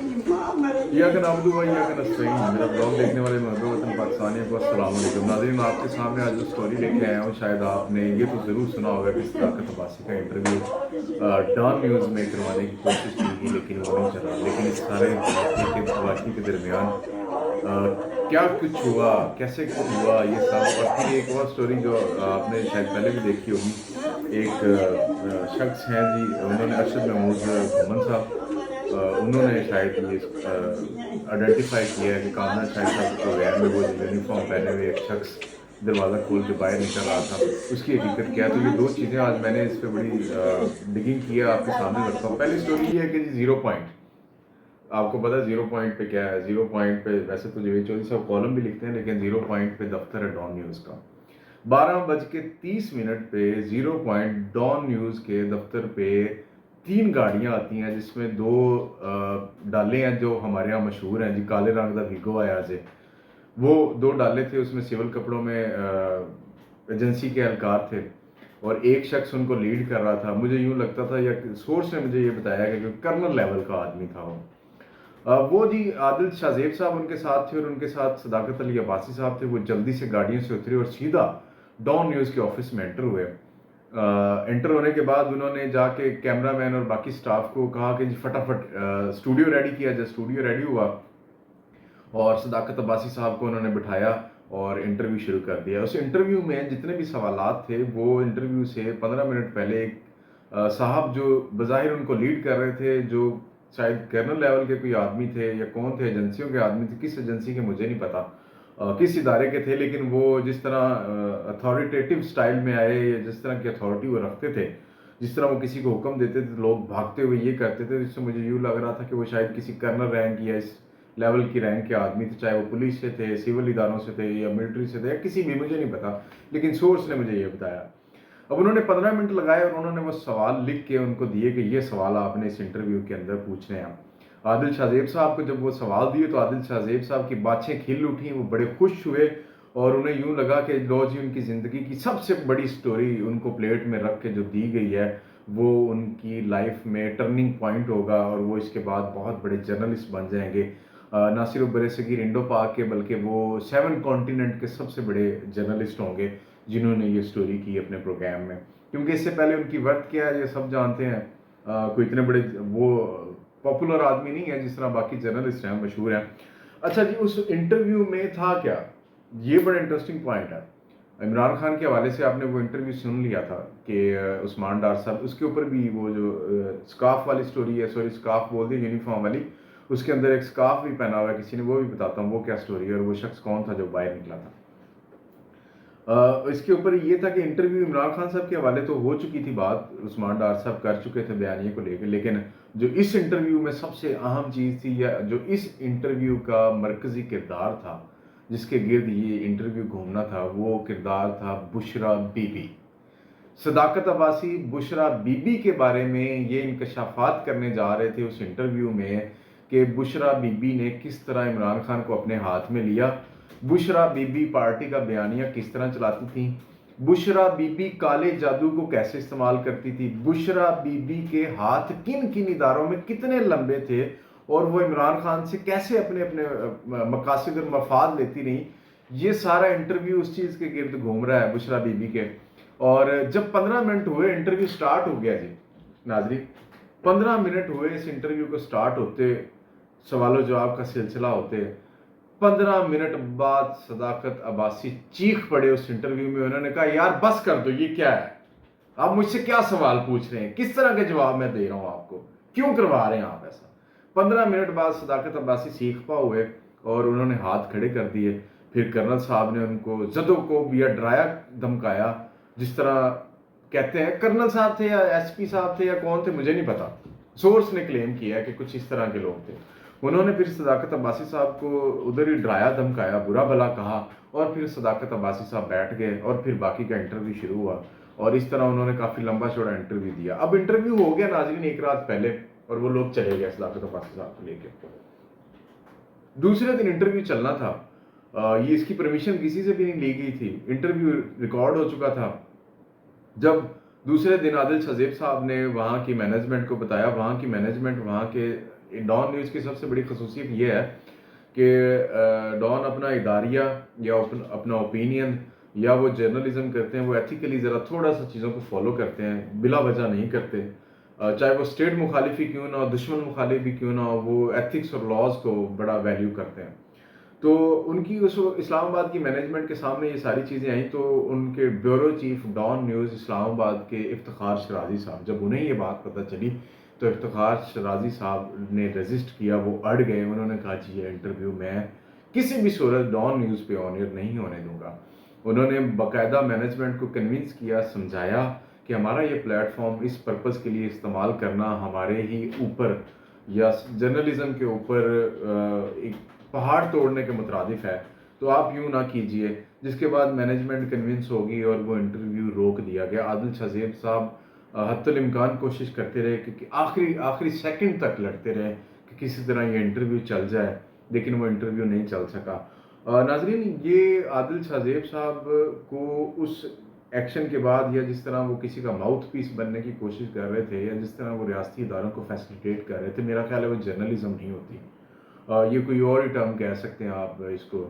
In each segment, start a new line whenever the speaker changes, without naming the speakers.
या का नाबुदु व या का नस्तईन। मेरा ब्लॉग देखने वाले महबूब वतन पाकिस्तानियों को अस्सलाम वालेकुम। नाज़रीन, मैं आपके सामने आज जो स्टोरी लेके आया हूँ, शायद आपने ये तो ज़रूर सुना होगा कि सदाकत अब्बासी का इंटरव्यू डॉन न्यूज़ में करवाने की कोशिश की गई, लेकिन वो नहीं चला। लेकिन इस सारे वाक़ये के दरमियान क्या कुछ हुआ, कैसे हुआ ये सब, और फिर एक और स्टोरी जो आपने शायद पहले भी देखी होगी। एक शख्स हैं जी, उन्होंने अरशद महमूद घुमन साहब, उन्होंने शायद ये आइडेंटिफाई किया है कि कामना शाहिद साहब के प्रोग्राम में वो यूनिफॉर्म पहने हुए एक शख्स दरवाज़ा खोल के बाहर निकल रहा था, उसकी हकीकत क्या है। तो ये दो चीज़ें आज मैंने इस पर बड़ी डिगिंग की है, आपके सामने रखता हूँ। पहली स्टोरी ये है कि जी 0 पॉइंट, आपको पता है 0 पॉइंट पे क्या है। 0 पॉइंट पे वैसे तो जवेद चौधरी साहब कॉलम भी लिखते हैं, लेकिन 0 पॉइंट पे दफ्तर है डॉन न्यूज़ का। 12:30 पे 0 पॉइंट डॉन न्यूज़ के दफ्तर पे 3 गाड़ियां आती हैं, जिसमें 2 डाले हैं जो हमारे यहाँ मशहूर हैं जी, काले रंग का वीगो आया से वो 2 डाले थे, उसमें सिविल कपड़ों में एजेंसी के एहलकार थे और एक शख्स उनको लीड कर रहा था। मुझे यूं लगता था, या सोर्स ने मुझे ये बताया कि कर्नल लेवल का आदमी था वो जी आदिल शाहजेब साहब उनके साथ थे और उनके साथ सदाकत अली अब्बासी साहब थे। वो जल्दी से गाड़ियों से उतरे और सीधा डॉन न्यूज़ के ऑफिस में एंटर हुए। एंटर होने के बाद उन्होंने जाके कैमरामैन और बाकी स्टाफ को कहा कि जी फटाफट स्टूडियो रेडी किया जाए। स्टूडियो रेडी हुआ और सदाकत अब्बासी साहब को उन्होंने बिठाया और इंटरव्यू शुरू कर दिया। उस इंटरव्यू में जितने भी सवालात थे, वो इंटरव्यू से 15 मिनट पहले एक साहब जो बज़ाहिर उनको लीड कर रहे थे, जो शायद कर्नल लेवल के कोई आदमी थे या कौन थे, एजेंसियों के आदमी थे, किस एजेंसी के मुझे नहीं पता, किस इदारे के थे, लेकिन वो जिस तरह अथॉरिटेटिव स्टाइल में आए या जिस तरह की अथॉरिटी वो रखते थे, जिस तरह वो किसी को हुक्म देते थे, लोग भागते हुए ये करते थे, जिससे मुझे यूँ लग रहा था कि वो शायद किसी कर्नल रैंक या इस लेवल की रैंक के आदमी थे, चाहे वो पुलिस से थे, सिविल इदारों से थे या मिलिट्री से थे या किसी भी, मुझे नहीं पता, लेकिन सोर्स ने मुझे ये बताया। अब उन्होंने 15 मिनट लगाए और उन्होंने वो सवाल लिख के उनको दिए कि ये सवाल आपने इस इंटरव्यू के अंदर पूछने हैं। आदिल शाहजेब साहब को जब वो सवाल दिए तो आदिल शाहजेब साहब की बातें खिल उठी, वो बड़े खुश हुए और उन्हें यूं लगा कि लो जी उनकी ज़िंदगी की सबसे बड़ी स्टोरी उनको प्लेट में रख के जो दी गई है वो उनकी लाइफ में टर्निंग पॉइंट होगा और वो इसके बाद बहुत बड़े जर्नलिस्ट बन जाएंगे। ना सिर्फ बरसगीर इंडो पाक के, बल्कि वो 7 कॉन्टिनेंट के सबसे बड़े जर्नलिस्ट होंगे जिन्होंने ये स्टोरी की अपने प्रोग्राम में। क्योंकि इससे पहले उनकी वर्थ क्या है ये सब जानते हैं। कोई इतने बड़े वो पॉपुलर आदमी नहीं है जिस तरह बाकी जर्नलिस्ट हैं, मशहूर हैं। अच्छा जी, उस इंटरव्यू में था क्या, ये बड़ा इंटरेस्टिंग पॉइंट है। इमरान खान के हवाले से आपने वो इंटरव्यू सुन लिया था कि उस्मान डार साहब, उसके ऊपर भी वो जो स्काफ वाली स्टोरी है, सॉरी स्काफ बोल दी यूनिफॉर्म वाली, उसके अंदर एक स्काफ भी पहना हुआ है किसी ने, वो भी बताता हूँ वो क्या स्टोरी है और वो शख्स कौन था जो बाहर निकला था। इसके ऊपर ये था कि इंटरव्यू इमरान खान साहब के हवाले तो हो चुकी थी बात, उस्मान डार साहब कर चुके थे बयानिए को लेकर, लेकिन जो इस इंटरव्यू में सबसे अहम चीज़ थी या जो इस इंटरव्यू का मरकज़ी किरदार था जिसके गिर्द ये इंटरव्यू घूमना था, वो किरदार था बुशरा बीबी। सदाकत अब्बासी बुशरा बीबी के बारे में ये इंकशाफात करने जा रहे थे उस इंटरव्यू में कि बुशरा बीबी ने किस तरह इमरान खान को अपने हाथ में लिया, बुशरा बीबी पार्टी का बयानिया किस तरह चलाती थी, बुशरा बीबी काले जादू को कैसे इस्तेमाल करती थी, बुशरा बीबी के हाथ किन किन इदारों में कितने लंबे थे और वो इमरान खान से कैसे अपने अपने मकासद और मफाद लेती रही। ये सारा इंटरव्यू उस चीज़ के गिर्द घूम रहा है बुशरा बीबी के। और जब 15 मिनट हुए इंटरव्यू स्टार्ट हो गया जी नाजरी, 15 मिनट हुए इस इंटरव्यू को स्टार्ट होते, सवालों जवाब का सिलसिला होते, 15 मिनट बाद सदाकत अब्बासी चीख पड़े उस इंटरव्यू में। उन्होंने कहा यार बस कर दो, ये क्या है, आप मुझसे क्या सवाल पूछ रहे हैं, किस तरह के जवाब मैं दे रहा हूं आपको, क्यों करवा रहे हैं आप ऐसा। 15 मिनट बाद सदाकत अब्बासी सीख पा हुए और उन्होंने हाथ खड़े कर दिए। फिर कर्नल साहब ने उनको जदों को भी डराया धमकाया, जिस तरह कहते हैं कर्नल साहब थे या एसपी साहब थे या कौन थे मुझे नहीं पता, सोर्स ने क्लेम किया कि कुछ इस तरह के लोग थे। उन्होंने फिर सदाकत अब्बासी साहब को उधर ही डराया धमकाया, बुरा भला कहा और फिर सदाकत अब्बासी साहब बैठ गए और फिर बाकी का इंटरव्यू शुरू हुआ और इस तरह उन्होंने काफ़ी लंबा चौड़ा इंटरव्यू दिया। अब इंटरव्यू हो गया नाज़रीन एक रात पहले और वो लोग चले गए सदाकत अब्बासी साहब को लेकर। दूसरे दिन इंटरव्यू चलना था, ये इसकी परमिशन किसी से भी नहीं ली गई थी, इंटरव्यू रिकॉर्ड हो चुका था। जब दूसरे दिन आदिल शाहजेब साहब ने वहाँ की मैनेजमेंट को बताया, वहाँ की मैनेजमेंट वहाँ के ڈان نیوز کی سب سے بڑی خصوصیت یہ ہے کہ ڈان اپنا اداریہ یا اپنا اوپینین یا وہ جرنلزم کرتے ہیں وہ ایتھیکلی ذرا تھوڑا سا چیزوں کو فالو کرتے ہیں، بلا وجہ نہیں کرتے، چاہے وہ اسٹیٹ مخالف ہی کیوں نہ ہو، دشمن مخالف بھی کیوں نہ ہو، وہ ایتھکس اور لاز کو بڑا ویلیو کرتے ہیں۔ تو ان کی اس وقت اسلام آباد کی مینجمنٹ کے سامنے یہ ساری چیزیں آئیں تو ان کے بیورو چیف ڈان نیوز اسلام آباد کے افتخار شرازی صاحب، جب انہیں یہ بات پتہ چلی تو افتخار شرازی صاحب نے ریزسٹ کیا، وہ اڑ گئے، انہوں نے کہا جی یہ انٹرویو میں کسی بھی صورت ڈان نیوز پہ آن ایئر نہیں ہونے دوں گا۔ انہوں نے باقاعدہ مینجمنٹ کو کنونس کیا، سمجھایا کہ ہمارا یہ پلیٹ فارم اس پرپز کے لیے استعمال کرنا ہمارے ہی اوپر یا جرنلزم کے اوپر ایک پہاڑ توڑنے کے مترادف ہے، تو آپ یوں نہ کیجئے، جس کے بعد مینجمنٹ کنونس ہوگی اور وہ انٹرویو روک دیا گیا۔ عادل شاہ زیب صاحب حتی الامکان کوشش کرتے رہے کہ آخری سیکنڈ تک لڑتے رہے کہ کسی طرح یہ انٹرویو چل جائے، لیکن وہ انٹرویو نہیں چل سکا۔ ناظرین، یہ عادل شاہ زیب صاحب کو اس ایکشن کے بعد یا جس طرح وہ کسی کا ماؤتھ پیس بننے کی کوشش کر رہے تھے یا جس طرح وہ ریاستی اداروں کو فیسلیٹیٹ کر رہے تھے، میرا خیال ہے وہ جرنلزم نہیں ہوتی، یہ کوئی اور ہی ٹرم کہہ سکتے ہیں آپ اس کو،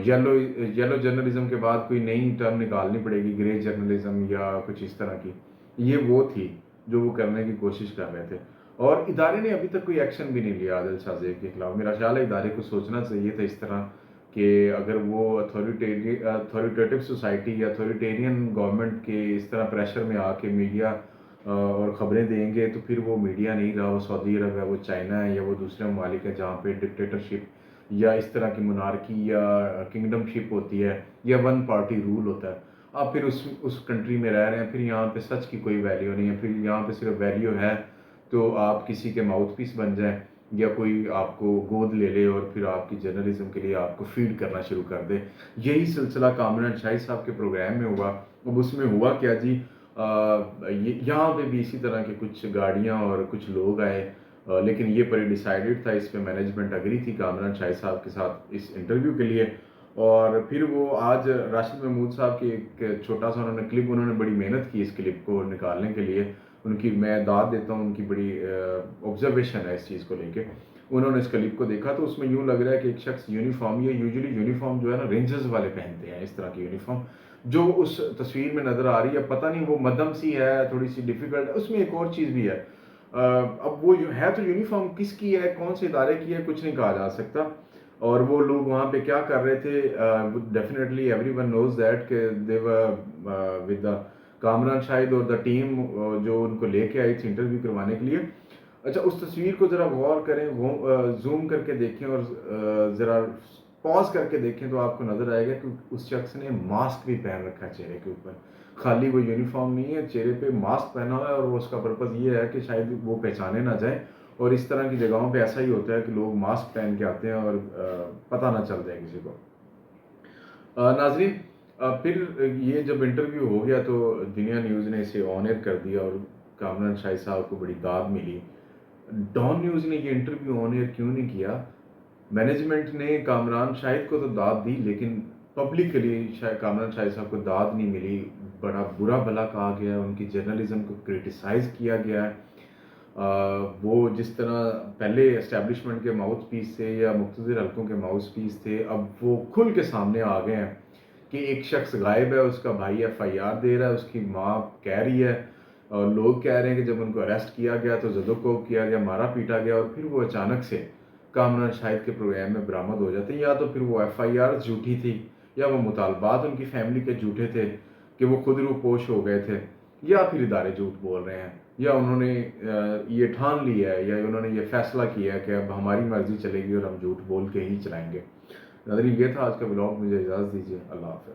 یلو جرنلزم کے بعد کوئی نئی ٹرم نکالنی پڑے گی، گرے جرنلزم یا کچھ اس طرح کی۔ یہ وہ تھی جو وہ کرنے کی کوشش کر رہے تھے، اور ادارے نے ابھی تک کوئی ایکشن بھی نہیں لیا عادل شاہ زیب کے خلاف۔ میرا خیال ہے ادارے کو سوچنا چاہیے تھا اس طرح کہ اگر وہ اتھارٹیٹیو سوسائٹی یا اتھارٹیرین گورنمنٹ کے اس طرح پریشر میں آ کے میڈیا اور خبریں دیں گے تو پھر وہ میڈیا نہیں رہا، وہ سعودی عرب ہے، وہ چائنا ہے، یا وہ دوسرے ممالک ہے جہاں پہ ڈکٹیٹرشپ یا اس طرح کی منارکی یا کنگڈم شپ ہوتی ہے یا ون پارٹی رول ہوتا ہے۔ آپ پھر اس کنٹری میں رہ رہے ہیں، پھر یہاں پہ سچ کی کوئی ویلیو نہیں ہے، پھر یہاں پہ صرف ویلیو ہے تو آپ کسی کے ماؤتھ پیس بن جائیں یا کوئی آپ کو گود لے لے اور پھر آپ کی جرنلزم کے لیے آپ کو فیڈ کرنا شروع کر دے۔ یہی سلسلہ کامران شاہد صاحب کے پروگرام میں ہوا۔ اب اس میں ہوا کیا جی، یہاں پہ بھی اسی طرح کے کچھ گاڑیاں اور کچھ لوگ آئے، لیکن یہ پری ڈیسائیڈڈ تھا، اس پہ مینجمنٹ اگری تھی کامران شاہد صاحب کے ساتھ اس انٹرویو کے لیے۔ اور پھر وہ آج راشد محمود صاحب کی ایک چھوٹا سا انہوں نے کلپ، انہوں نے بڑی محنت کی اس کلپ کو نکالنے کے لیے، ان کی میں داد دیتا ہوں، ان کی بڑی آبزرویشن ہے اس چیز کو لے کے۔ انہوں نے اس کلپ کو دیکھا تو اس میں یوں لگ رہا ہے کہ ایک شخص یونیفارم، یہ یوزلی یونیفارم جو ہے نا رینجرز والے پہنتے ہیں، اس طرح کی یونیفارم جو اس تصویر میں نظر آ رہی ہے، پتہ نہیں وہ مدھم سی ہے، تھوڑی سی ڈیفیکلٹ ہے، اس میں ایک اور چیز بھی ہے۔ اب وہ ہے تو یونیفارم کس کی ہے، کون سے ادارے کی ہے، کچھ نہیں کہا جا سکتا۔ اور وہ لوگ وہاں پہ کیا کر رہے تھے، definitely every one knows that کہ دے ور ود دا کامران شاہد اور دا ٹیم جو ان کو لے کے آئی تھی انٹرویو کروانے کے لیے۔ اچھا، اس تصویر کو ذرا غور کریں، زوم کر کے دیکھیں اور ذرا پاز کر کے دیکھیں تو آپ کو نظر آئے گا کہ اس شخص نے ماسک بھی پہن رکھا ہے چہرے کے اوپر، خالی وہ یونیفارم نہیں ہے، چہرے پہ ماسک پہنا ہوا ہے، اور اس کا پرپز یہ ہے کہ شاید وہ پہچانے نہ جائیں۔ اور اس طرح کی جگہوں پہ ایسا ہی ہوتا ہے کہ لوگ ماسک پہن کے آتے ہیں اور پتہ نہ چل جائے کسی کو۔ ناظرین، پھر یہ جب انٹرویو ہو گیا تو دنیا نیوز نے اسے آن ایئر کر دیا اور کامران شاہد صاحب کو بڑی داد ملی۔ ڈان نیوز نے یہ انٹرویو آن ایئر کیوں نہیں کیا؟ مینجمنٹ نے کامران شاہد کو تو داد دی، لیکن پبلکلی کامران شاہد صاحب کو داد نہیں ملی، بڑا برا بھلا کہا گیا، ان کی جرنلزم کو کرٹیسائز کیا گیا ہے۔ وہ جس طرح پہلے اسٹیبلشمنٹ کے ماؤتھ پیس تھے یا مقتدر حلقوں کے ماؤتھ پیس تھے، اب وہ کھل کے سامنے آ گئے ہیں کہ ایک شخص غائب ہے، اس کا بھائی ایف آئی آر دے رہا ہے، اس کی ماں کہہ رہی ہے، اور لوگ کہہ رہے ہیں کہ جب ان کو اریسٹ کیا گیا تو زدوکوب کیا گیا، مارا پیٹا گیا، اور پھر وہ اچانک سے کامران شاہد کے پروگرام میں برآمد ہو جاتے ہیں۔ یا تو پھر وہ ایف آئی آر جھوٹی تھی، یا وہ مطالبات ان کی فیملی کے جھوٹے تھے کہ وہ خود روح پوش ہو گئے تھے، یا پھر ادارے جھوٹ بول رہے ہیں، یا انہوں نے یہ ٹھان لیا ہے یا انہوں نے یہ فیصلہ کیا ہے کہ اب ہماری مرضی چلے گی اور ہم جھوٹ بول کے ہی چلائیں گے۔ ناظرین، یہ تھا آج کا بلاگ، مجھے اجازت دیجیے، اللہ حافظ۔